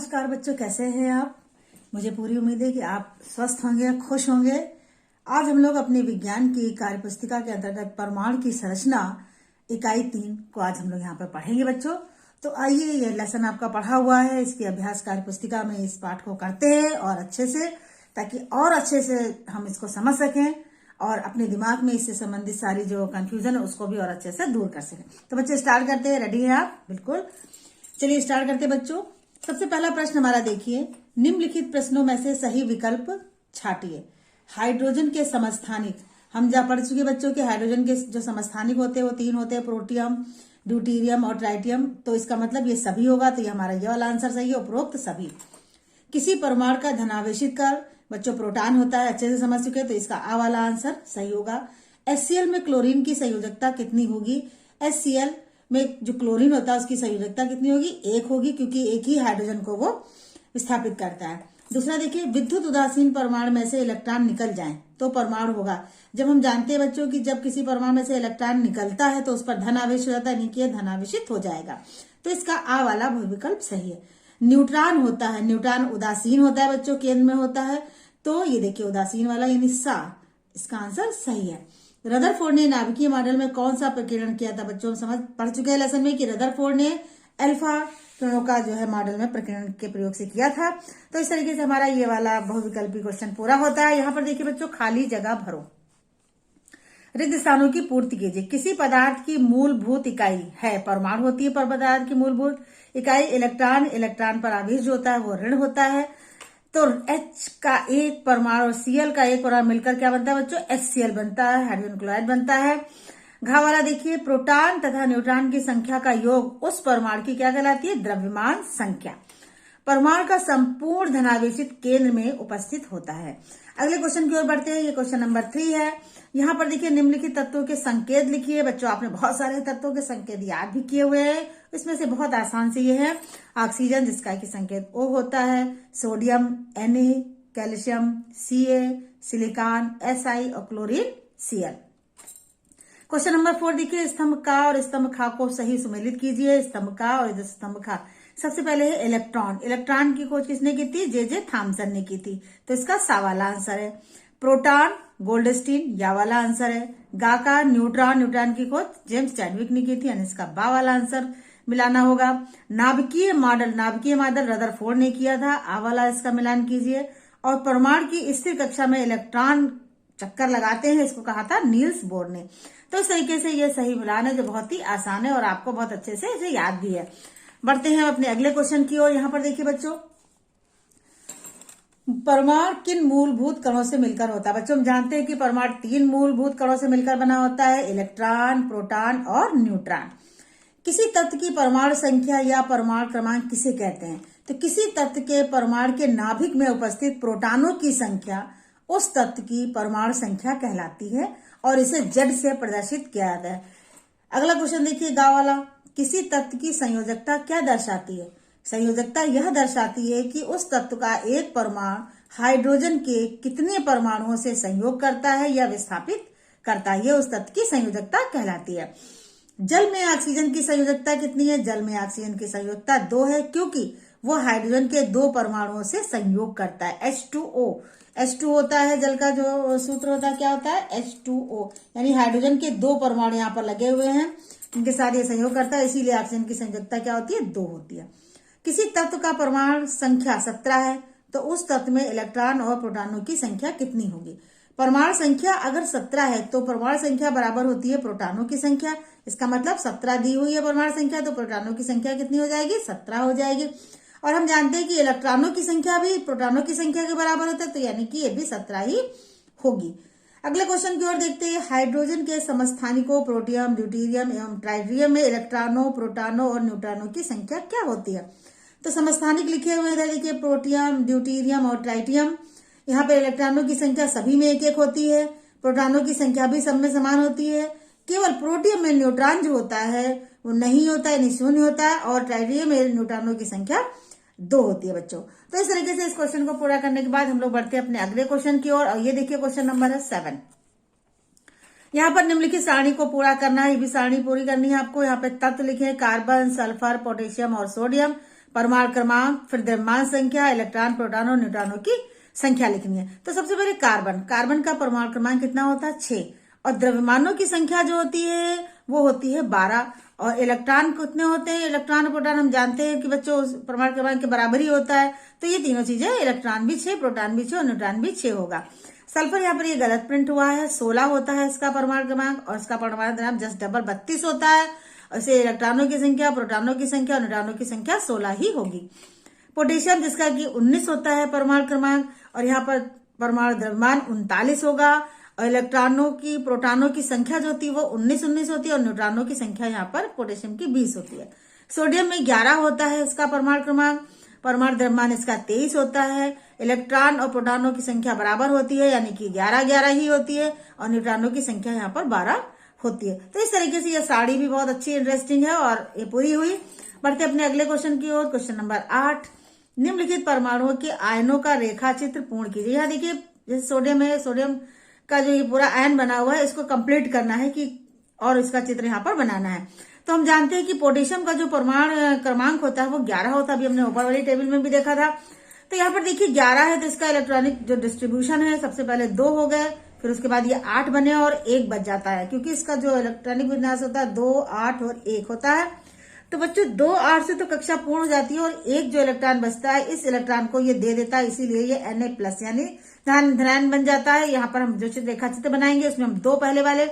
नमस्कार बच्चों, कैसे हैं आप। मुझे पूरी उम्मीद है कि आप स्वस्थ होंगे, खुश होंगे। आज हम लोग अपनी विज्ञान की कार्य पुस्तिका के अंतर्गत परमाणु की संरचना इकाई 3 को आज हम लोग यहाँ पर पढ़ेंगे बच्चों। तो आइए, यह लेसन आपका पढ़ा हुआ है, इसकी अभ्यास कार्य पुस्तिका में इस पाठ को करते हैं और अच्छे से, ताकि और अच्छे से हम इसको समझ सकें और अपने दिमाग में इससे संबंधित सारी जो कंफ्यूजन है उसको भी और अच्छे से दूर कर सकें। तो बच्चे स्टार्ट करते हैं। रेडी हैं आप? बिल्कुल, चलिए स्टार्ट करते हैं बच्चों। सबसे पहला प्रश्न हमारा देखिए, निम्नलिखित प्रश्नों में से सही विकल्प छाटिए। हाइड्रोजन के समस्थानिक, हम जा पढ़ चुके बच्चों के हाइड्रोजन के जो समस्थानिक होते हैं वो 3 होते हैं, प्रोटियम, ड्यूटीरियम और ट्राइटियम। तो इसका मतलब ये सभी होगा, तो ये हमारा ये वाला आंसर सही है, उपरोक्त सभी। किसी परमाणु का धनावेशित कर, बच्चों प्रोटॉन होता है, अच्छे से समझ चुके, तो इसका आ वाला आंसर सही होगा। HCl में क्लोरीन की संयोजकता कितनी होगी? HCl में जो क्लोरीन होता है उसकी संयोजकता कितनी होगी? 1 होगी, क्योंकि एक ही हाइड्रोजन को वो विस्थापित करता है। दूसरा देखिए, विद्युत उदासीन परमाणु में से इलेक्ट्रॉन निकल जाए तो परमाणु होगा। जब हम जानते हैं बच्चों कि जब किसी परमाणु में से इलेक्ट्रॉन निकलता है तो उस पर धनावेश हो जाता है, नीचे धनावेशित हो जाएगा, तो इसका आ वाला विकल्प सही है। न्यूट्रॉन होता है, न्यूट्रॉन उदासीन होता है बच्चों, केंद्र में होता है, तो ये देखिए उदासीन वाला यानी सा, इसका आंसर सही है। रदरफोर्ड ने नाभिकीय मॉडल में कौन सा प्रकीर्णन किया था? बच्चों हम समझ पढ़ चुके हैं लेसन में कि रदरफोर्ड ने अल्फा किरणों का जो है मॉडल में प्रकीर्णन के प्रयोग से किया था। तो इस तरीके से हमारा ये वाला बहुविकल्पी क्वेश्चन पूरा होता है। यहाँ पर देखिए बच्चों, खाली जगह भरो, रिक्त स्थानों की पूर्ति कीजिए। किसी पदार्थ की मूलभूत इकाई है, परमाणु होती है पर पदार्थ की मूलभूत इकाई इलेक्ट्रॉन, इलेक्ट्रॉन पर आवेश जो होता है वो ऋण होता है। तो H का एक परमाणु और Cl का एक परमाणु मिलकर क्या बनता है बच्चों? HCl बनता है, हाइड्रोजन क्लोराइड बनता है। घा वाला देखिए, प्रोटॉन तथा न्यूट्रॉन की संख्या का योग उस परमाणु की क्या कहलाती है? द्रव्यमान संख्या। परमाणु का संपूर्ण धनावेशित केंद्र में उपस्थित होता है। अगले क्वेश्चन की ओर बढ़ते हैं। ये क्वेश्चन नंबर 3 है। यहाँ पर देखिए, निम्नलिखित तत्वों के संकेत लिखिए। बच्चों आपने बहुत सारे तत्वों के संकेत याद भी किए हुए हैं, इसमें से बहुत आसान से ये है ऑक्सीजन, जिसका की संकेत O होता है, sodium Na, calcium Ca, silicon Si और क्लोरीन Cl। क्वेश्चन नंबर 4 देखिए, स्तंभ का और स्तंभ खा को सही सुमेलित कीजिए। स्तंभ का और स्तंभ खा। सबसे पहले है इलेक्ट्रॉन। इलेक्ट्रॉन की खोज किसने की थी? जे थॉमसन ने की थी, तो इसका सा वाला आंसर है। प्रोटॉन गोल्डस्टीन, या वाला आंसर है। गा का न्यूट्रॉन, न्यूट्रॉन की खोज जेम्स चैडविक ने की थी, यानी इसका बा वाला आंसर मिलाना होगा। नाभिकीय मॉडल, नाभिकीय मॉडल रदरफोर्ड ने किया था, आ वाला इसका मिलान कीजिए। और परमाणु की स्थिर कक्षा में इलेक्ट्रॉन चक्कर लगाते हैं, इसको कहा था नील्स बोर ने। तो इस तरीके से ये सही मिलान है, जो बहुत ही आसान है और आपको बहुत अच्छे से इसे याद भी है। बढ़ते हैं अपने अगले क्वेश्चन की ओर। यहाँ पर देखिए बच्चों, परमाणु किन मूलभूत कणों से मिलकर होता है? बच्चों हम जानते हैं कि परमाणु 3 मूलभूत कणों से मिलकर बना होता है, इलेक्ट्रॉन, प्रोटॉन और न्यूट्रॉन। किसी तत्व की परमाणु संख्या या परमाणु क्रमांक किसे कहते हैं? तो किसी तत्व के परमाणु के नाभिक में उपस्थित प्रोटॉनों की संख्या उस तत्व की परमाणु संख्या कहलाती है और इसे Z से प्रदर्शित किया जाता है। अगला क्वेश्चन देखिए, गा वाला, किसी तत्व की संयोजकता क्या दर्शाती है? संयोजकता यह दर्शाती है कि उस तत्व का एक परमाणु हाइड्रोजन के कितने परमाणुओं से संयोग करता है या विस्थापित करता है, यह उस तत्व की संयोजकता कहलाती है। जल में ऑक्सीजन की संयोजकता कितनी है? जल में ऑक्सीजन की संयोजकता 2 है, क्योंकि वो हाइड्रोजन के 2 परमाणुओं से संयोग करता है। H2O, H2 होता है जल का जो सूत्र होता है, क्या होता है? H2O, यानी हाइड्रोजन के 2 परमाणु यहाँ पर लगे हुए हैं, इनके साथ ये संयोग करता है, इसीलिए ऑक्सीजन की संयोजकता क्या होती है? 2 होती है। किसी तत्व का परमाणु संख्या 17 है, तो उस तत्व में इलेक्ट्रॉन और प्रोटॉनों की संख्या कितनी होगी? परमाणु संख्या अगर 17 है तो परमाणु संख्या बराबर होती है प्रोटॉनों की संख्या। इसका मतलब 17 दी हुई है परमाणु संख्या, तो प्रोटॉनों की संख्या कितनी हो जाएगी? 17 हो जाएगी। और हम जानते हैं कि इलेक्ट्रॉनों की संख्या भी प्रोटॉनों की संख्या के बराबर होता है, तो यानी कि ये भी 17 ही होगी। अगले क्वेश्चन की ओर देखते हैं। हाइड्रोजन के समस्थानिकों प्रोटियम, ड्यूटीरियम एवं ट्राइटियम में इलेक्ट्रॉनों, प्रोटॉनों और न्यूट्रॉनों की संख्या क्या होती है? तो समस्थानिक लिखे हुए इधर देखिए, प्रोटियम, ड्यूटीरियम और ट्राइटियम। यहाँ पे इलेक्ट्रॉनों की संख्या सभी में 1-1 होती है, प्रोटॉनों की संख्या भी सब में समान होती है। केवल प्रोटियम में न्यूट्रॉन जो होता है वो नहीं होता है, शून्य होता है, और ट्राइटियम में न्यूट्रॉनों की संख्या 2 होती है बच्चों। तो इस तरीके से इस क्वेश्चन को पूरा करने के बाद हम लोग बढ़ते हैं अपने अगले क्वेश्चन की ओर। और ये देखिए क्वेश्चन नंबर है 7। यहाँ पर निम्नलिखित सारणी को पूरा करना है, ये भी सारणी पूरी करनी है आपको। यहाँ पे तत्व लिखे हैं, कार्बन, सल्फर, पोटेशियम और सोडियम। परमाणु क्रमांक, फिर द्रव्यमान संख्या, इलेक्ट्रॉन, प्रोटॉन और न्यूट्रॉनों की संख्या लिखनी है। तो सबसे पहले कार्बन का परमाणु क्रमांक कितना होता है 6, और द्रव्यमानों की संख्या जो होती है वो होती है 12, और इलेक्ट्रॉन कितने होते हैं, इलेक्ट्रॉन और प्रोटॉन हम जानते हैं कि बच्चों परमाणु क्रमांक के बराबर ही होता है। तो ये तीनों चीजें, इलेक्ट्रॉन भी 6, प्रोटॉन भी 6 और न्यूट्रॉन भी 6 होगा। सल्फर यहाँ पर ये गलत प्रिंट हुआ है, 16 होता है इसका परमाणु क्रमांक, और इसका परमाणु क्रमांक जस्ट डबल 32 होता है। ऐसे इलेक्ट्रॉनों की संख्या, प्रोटॉनों की संख्या और न्यूट्रॉनों की संख्या 16 ही होगी। पोटेशियम जिसका कि 19 होता है परमाणु क्रमांक, और यहाँ पर परमाणु द्रव्यमान 39 होगा, और इलेक्ट्रॉनों की, प्रोटॉनों की संख्या जो होती है वो 19 होती है, और न्यूट्रॉनों की संख्या यहाँ पर पोटेशियम की 20 होती है। सोडियम में 11 होता है इसका परमाणु क्रमांक, परमाणु द्रव्यमान इसका 23 होता है, इलेक्ट्रॉन और प्रोटॉनों की संख्या बराबर होती है, यानी कि 11-11 ही होती है, और न्यूट्रॉनों की संख्या यहाँ पर 12 होती है। तो इस तरीके से ये साड़ी भी बहुत अच्छी इंटरेस्टिंग है, और ये पूरी हुई। बढ़ते अपने अगले क्वेश्चन की ओर। क्वेश्चन नंबर 8, निम्नलिखित परमाणुओं के आयनों का रेखा चित्र पूर्ण कीजिए। यहाँ देखिए जैसे सोडियम है, सोडियम का जो ये पूरा आयन बना हुआ है इसको कंप्लीट करना है कि, और इसका चित्र यहाँ पर बनाना है। तो हम जानते हैं कि पोटेशियम का जो परमाणु क्रमांक होता है वो 11 होता है, अभी हमने ऊपर वाली टेबल में भी देखा था। तो यहाँ पर देखिए 11 है, तो इसका इलेक्ट्रॉनिक जो डिस्ट्रीब्यूशन है सबसे पहले 2 हो गए, फिर उसके बाद ये 8 बने और 1 बच जाता है, क्योंकि इसका जो इलेक्ट्रॉनिक विन्यास होता है 2, 8 और 1 होता है। तो बच्चों 2, 8 से तो कक्षा पूर्ण हो जाती है, और एक जो इलेक्ट्रॉन बचता है इस इलेक्ट्रॉन को ये दे देता है, इसीलिए ये Na+ यानी धनायन बन जाता है। यहाँ पर हम जो रेखा चित्र बनाएंगे उसमें हम 2 पहले वाले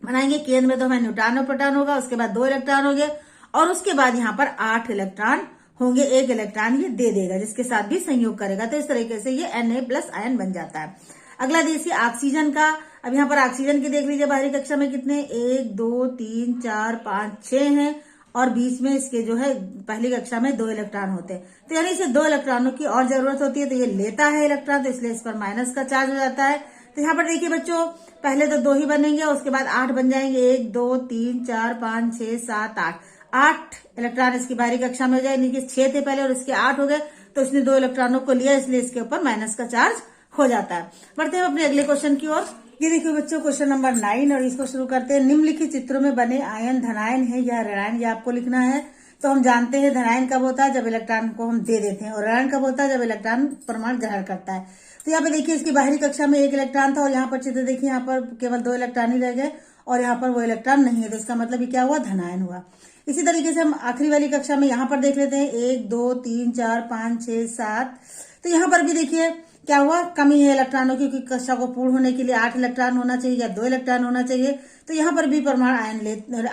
बनाएंगे, केंद्र में तो हमें न्यूट्रॉन और प्रोटॉन होगा, उसके बाद 2 इलेक्ट्रॉन होंगे, और उसके बाद यहाँ पर 8 इलेक्ट्रॉन होंगे, 1 इलेक्ट्रॉन ये दे देगा जिसके साथ भी संयोग करेगा। तो इस तरीके से ये Na+ आयन बन जाता है। अगला देखिए ऑक्सीजन का। अब यहाँ पर ऑक्सीजन की देख लीजिए बाहरी कक्षा में कितने, 1, 2, 3, 4, 5, 6 हैं, और बीच में इसके जो है पहली कक्षा में 2 इलेक्ट्रॉन होते हैं। तो यानी इसे 2 इलेक्ट्रॉनों की और जरूरत होती है, तो ये लेता है इलेक्ट्रॉन, तो इसलिए इस पर माइनस का चार्ज हो जाता है। तो यहाँ पर देखिए बच्चों पहले तो 2 ही बनेंगे, उसके बाद 8 बन जाएंगे, 1, 2, 3, 4, 5, 6, 7, 8 इलेक्ट्रॉन इसकी बाहरी कक्षा में हो जाए। यानी 6 थे पहले और इसके 8 हो गए, तो इसने 2 इलेक्ट्रॉनों को लिया, इसलिए इसके ऊपर माइनस का चार्ज हो जाता है। बढ़ते हैं अपने अगले क्वेश्चन की ओर। ये देखिए बच्चों क्वेश्चन नंबर 9, और इसको शुरू करते हैं। निम्नलिखित चित्रों में बने आयन धनायन है या ऋणायन, ये आपको लिखना है। तो हम जानते हैं धनायन कब होता है, जब इलेक्ट्रॉन को हम दे देते हैं, और ऋणायन कब होता है, जब इलेक्ट्रॉन परमाणु ग्रहण करता है। तो यहाँ पे देखिए इसकी बाहरी कक्षा में 1 इलेक्ट्रॉन था, और यहाँ पर चित्र देखिए यहाँ पर केवल 2 इलेक्ट्रॉन ही रह गए, और यहाँ पर वो इलेक्ट्रॉन नहीं है, तो इसका मतलब ये क्या हुआ, धनायन हुआ। इसी तरीके से हम आखिरी वाली कक्षा में यहाँ पर देख लेते हैं 1, 2, 3, 4, 5, 6, 7। तो यहाँ पर भी देखिए क्या हुआ, कमी है इलेक्ट्रॉनों की, क्योंकि कक्षा को पूर्ण होने के लिए 8 इलेक्ट्रॉन होना चाहिए या 2 इलेक्ट्रॉन होना चाहिए। तो यहाँ पर भी परमाणु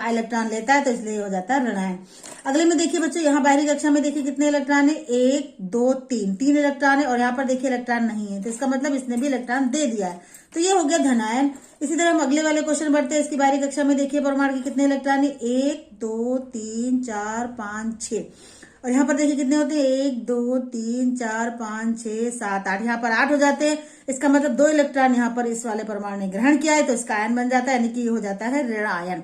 इलेक्ट्रॉन लेता है, तो इसलिए हो जाता है ऋणायन। अगले में देखिए बच्चों यहाँ बाहरी कक्षा में देखिए कितने इलेक्ट्रॉन है, 1, 2, 3 इलेक्ट्रॉन है, और यहाँ पर देखिए इलेक्ट्रॉन नहीं है, तो इसका मतलब इसने भी इलेक्ट्रॉन दे दिया है, तो ये हो गया धनायन। इसी तरह हम अगले वाले क्वेश्चन बढ़ते हैं। इसकी बाहरी कक्षा में देखिए परमाणु के कितने इलेक्ट्रॉन है, 1, 2, 3, 4, 5, 6, और यहाँ पर देखिए कितने होते हैं, 1, 2, 3, 4, 5, 6, 7, 8, यहाँ पर 8 हो जाते हैं। इसका मतलब 2 इलेक्ट्रॉन यहाँ पर इस वाले परमाणु ने ग्रहण किया है, तो इसका आयन बन जाता है, यानी कि ये हो जाता है ऋणायन।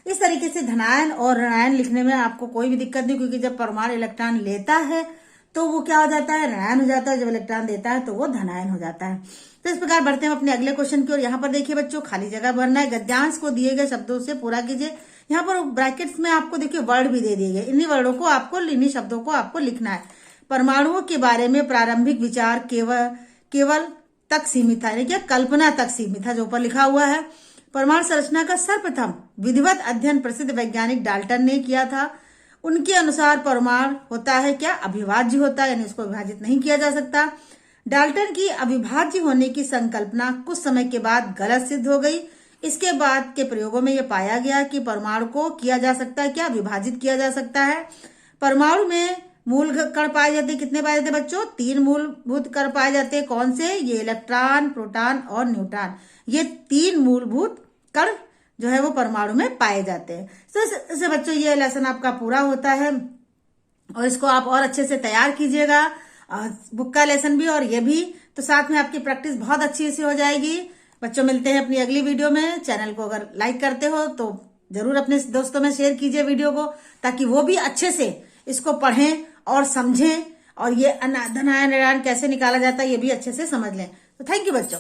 इस तरीके से धनायन और ऋणायन लिखने में आपको कोई भी दिक्कत नहीं, क्योंकि जब परमाणु इलेक्ट्रॉन लेता है तो वो क्या हो जाता है, ऋणायन हो जाता है, जब इलेक्ट्रॉन देता है तो वो धनायन हो जाता है। तो इस प्रकार बढ़ते हैं अपने अगले क्वेश्चन की ओर। यहाँ पर देखिए बच्चों खाली जगह भरना है, गद्यांश को दिए गए शब्दों से पूरा कीजिए। यहाँ पर ब्रैकेट्स में आपको देखिए वर्ड भी दे दिए गए, इन्हीं वर्डों को आपको, इन्हीं शब्दों को आपको लिखना है। परमाणुओं के बारे में प्रारंभिक विचार केवल तक सीमित था, यानी कि कल्पना तक सीमित था, जो ऊपर लिखा हुआ है। परमाणु संरचना का सर्वप्रथम विधिवत अध्ययन प्रसिद्ध वैज्ञानिक डाल्टन ने किया था। उनके अनुसार परमाणु होता है क्या, अविभाज्य होता है, यानी इसको विभाजित नहीं किया जा सकता। डाल्टन की अविभाज्य होने की संकल्पना कुछ समय के बाद गलत सिद्ध हो गई। इसके बाद के प्रयोगों में यह पाया गया कि परमाणु को किया जा सकता है क्या, विभाजित किया जा सकता है। परमाणु में मूल कण पाए जाते, कितने पाए जाते बच्चों, 3 मूलभूत कण पाए जाते हैं। कौन से, ये इलेक्ट्रॉन, प्रोटॉन और न्यूट्रॉन, ये 3 मूलभूत कण जो है वो परमाणु में पाए जाते हैं। तो इससे बच्चों ये लेसन आपका पूरा होता है, और इसको आप और अच्छे से तैयार कीजिएगा, बुक का लेसन भी और ये भी, तो साथ में आपकी प्रैक्टिस बहुत अच्छी से हो जाएगी। बच्चों मिलते हैं अपनी अगली वीडियो में। चैनल को अगर लाइक करते हो तो जरूर अपने दोस्तों में शेयर कीजिए वीडियो को, ताकि वो भी अच्छे से इसको पढ़ें और समझें, और ये धनायन ऋणायन कैसे निकाला जाता है ये भी अच्छे से समझ लें। तो थैंक यू बच्चों।